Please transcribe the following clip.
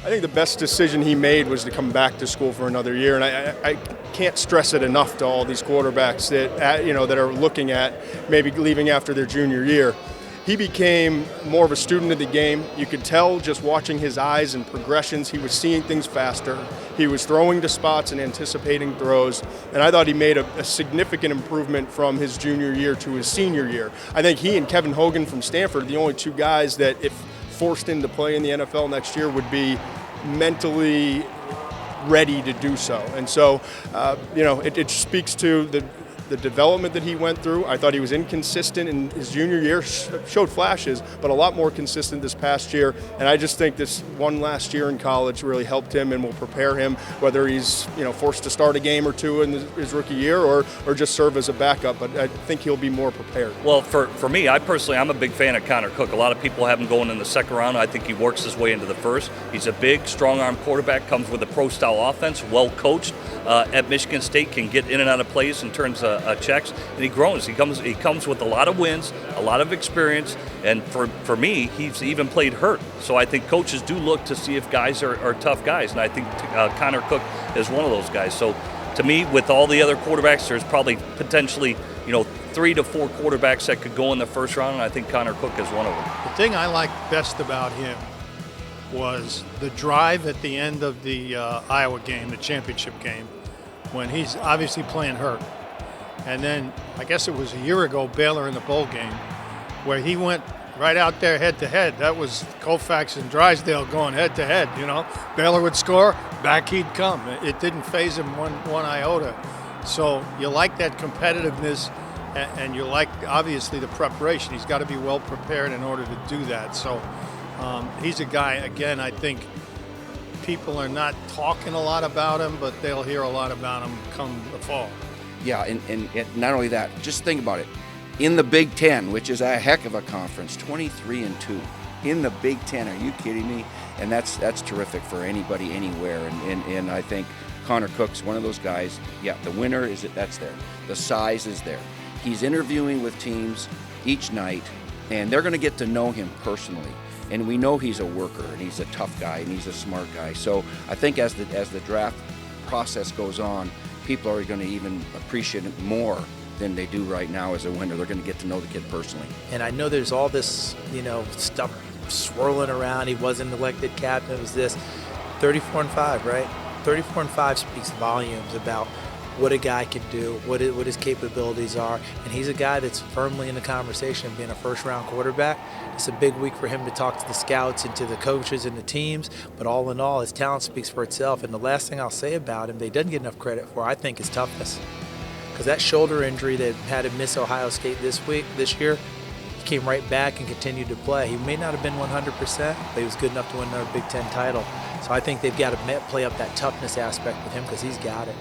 I think the best decision he made was to come back to school for another year, and I can't stress it enough to all these quarterbacks that are looking at maybe leaving after their junior year. He became more of a student of the game. You could tell just watching his eyes and progressions, he was seeing things faster. He was throwing to spots and anticipating throws, and I thought he made a significant improvement from his junior year to his senior year. I think he and Kevin Hogan from Stanford are the only two guys that, if forced into play in the NFL next year, would be mentally ready to do so. And so, it speaks to the development that he went through. I thought he was inconsistent in his junior year, showed flashes, but a lot more consistent this past year. And I just think this one last year in college really helped him and will prepare him, whether he's forced to start a game or two in his rookie year or just serve as a backup. But I think he'll be more prepared. Well, for me, I'm a big fan of Connor Cook. A lot of people have him going in the second round. I think he works his way into the first. He's a big, strong-arm quarterback, comes with a pro-style offense, well coached. At Michigan State, can get in and out of plays and turns checks, and he grows. He comes with a lot of wins, a lot of experience, and for me, he's even played hurt. So I think coaches do look to see if guys are tough guys, and I think Connor Cook is one of those guys. So to me, with all the other quarterbacks, there's probably potentially 3 to 4 quarterbacks that could go in the first round, and I think Connor Cook is one of them. The thing I liked best about him was the drive at the end of the Iowa game, the championship game, when he's obviously playing hurt. And then, I guess it was a year ago, Baylor in the bowl game, where he went right out there head-to-head. That was Koufax and Drysdale going head-to-head, Baylor would score, back he'd come. It didn't faze him one iota. So you like that competitiveness, and you like, obviously, the preparation. He's got to be well prepared in order to do that. So he's a guy, again, I think people are not talking a lot about him, but they'll hear a lot about him come the fall. Yeah, and not only that, just think about it. In the Big Ten, which is a heck of a conference, 23-2 in the Big Ten. Are you kidding me? And that's terrific for anybody, anywhere. And I think Connor Cook's one of those guys. Yeah, the winner that's there. The size is there. He's interviewing with teams each night, and they're going to get to know him personally. And we know he's a worker, and he's a tough guy, and he's a smart guy. So I think as the draft process goes on, people are going to even appreciate it more than they do right now as a winner. They're going to get to know the kid personally. And I know there's all this, stuff swirling around. He wasn't elected captain. It was this 34-5, right? 34-5 speaks volumes about what a guy can do, what his capabilities are, and he's a guy that's firmly in the conversation of being a first-round quarterback. It's a big week for him to talk to the scouts and to the coaches and the teams, but all in all, his talent speaks for itself. And the last thing I'll say about him, they doesn't get enough credit for, I think, is toughness. Because that shoulder injury that had him miss Ohio State this year, he came right back and continued to play. He may not have been 100%, but he was good enough to win another Big Ten title. So I think they've got to play up that toughness aspect with him because he's got it.